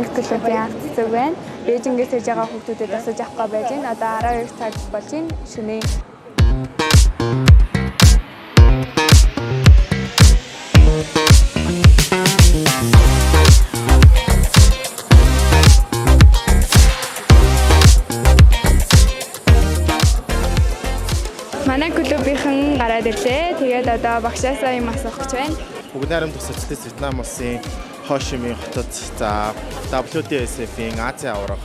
Англи клубын анх цэцэг байна. Бээжингээс ирж байгаа хүүхдүүдэд асууж авахгүй байж байна. Одоо 12 цаг болж байна. Шөнийн манай клубийнхан гараад ирлээ. Тэгээд одоо багшаасаа юм асуух гэж байна. Бүгд найрамдах социалист Вьетнам улсын Хошимын хотод за WDSF-ийн Азийн аварга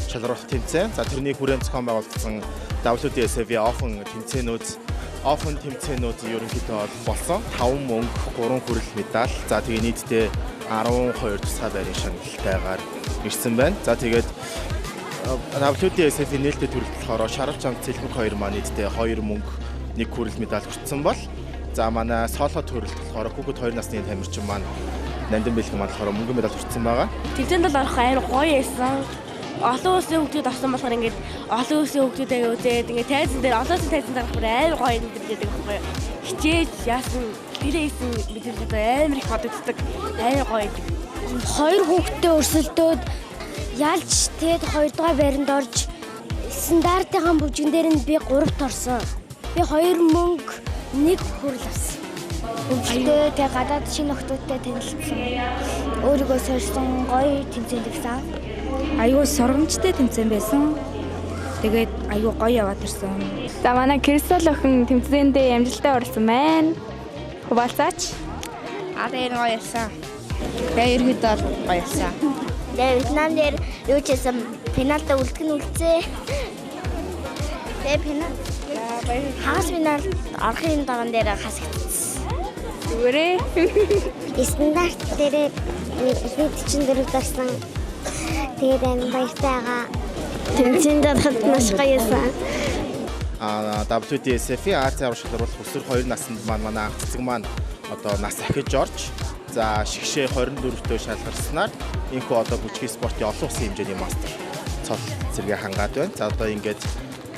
шалралт тэмцээн. За тэрний хүрээнд зохион байгуулагдсан WDSF-ийн Open тэмцээнүүд ерөнхийдөө болсон. 5 мөнгө, 3 хүрэл медаль. За тэгээ нийтдээ 12 тусгай байрын шагналтайгаар ирсэн байна. За тэгээд WDSF-ийн нээлттэй төрөлт болохоор Шарав Чанг Цэлбэг хоёр маань нийтдээ 2 мөнгө, 1 хүрэл медаль хүртсэн бол за манай соло төрөлт болохоор хүүхэд 2 насны тамирчин маань Нандин Бэлгэн маань болохоор мөнгөн медаль хүртсэн байгаа. Тэмцээнд бол орох амар гоё байсан. Олон улсын хүүхдүүд орсон болохоор ингээд олон улсын хүүхдүүдээ үзээд ингээд тайзан дээр олон улсын тайзан дээр амар гоё мэдэрдэг байхгүй. Хичээж яасан гэрээсэн мэдэрдэг амар их бодогддог. Амар гоё. Хоёр хүүхдтэй өрсөлдөөд ялж тэгээд 2 дугаар байранд орж стандартын бүжгэн дээр нь би 3-т орсон. Би 2 мөнгө, 1 хүрэл авсан. Өвчтөө тэг гадаад шинэ охтуудтай танилцсан. Өөрийгөө сорьсон гоё тэмцээнд ирсэн. Аюу сургамжтай тэмцээн байсан. Тэгээд аюу гоё яваад ирсэн. За манай Крисол охин тэмцээндээ амжилттай оролцсон байна. Хуваалцаач. Энэ гоё яасан. Тэгээ ерөөдөө гоё яасан. Тэгээд Вьетнам дээр юу ч хийсэн пенальтаа үлдэх нь үлдсэн. Тэгээд пенальт хагас пенальт орохын даган дээр хасагдсан. Зүгээрээ. Стандарт дээр ихэнх дөрөв дагсан. Тэгээд энэ баяртайгаа тэмцээнд ороход маш гоё байсан. WDSF-ийн Азийн аварга шалралт өсвөр 2 наснд манай анх цэцэг маань одоо нас ахиж орж за шигшээ 24-т шалгарснаар энэхүү одоо бүжгийн спортын олон улсын хэмжээний мастер цол зэрэгээ хангаад байна. За одоо ингээд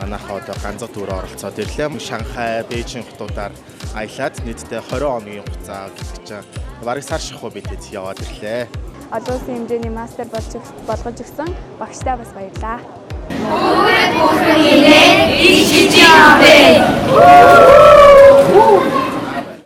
манайхаа одоо ганцхан төвөөр оролцоод ирлээ. Шанхай, Бээжин хотуудаар аялаад нийтдээ 20 хоногийн хугацаа гэж бараг сар шахуу бидэд яваад ирлээ. Олон улсын хэмжээний мастер болгож өгсөн багштай бас баярлаа. Бүгд бүхнийг их хийж яваа.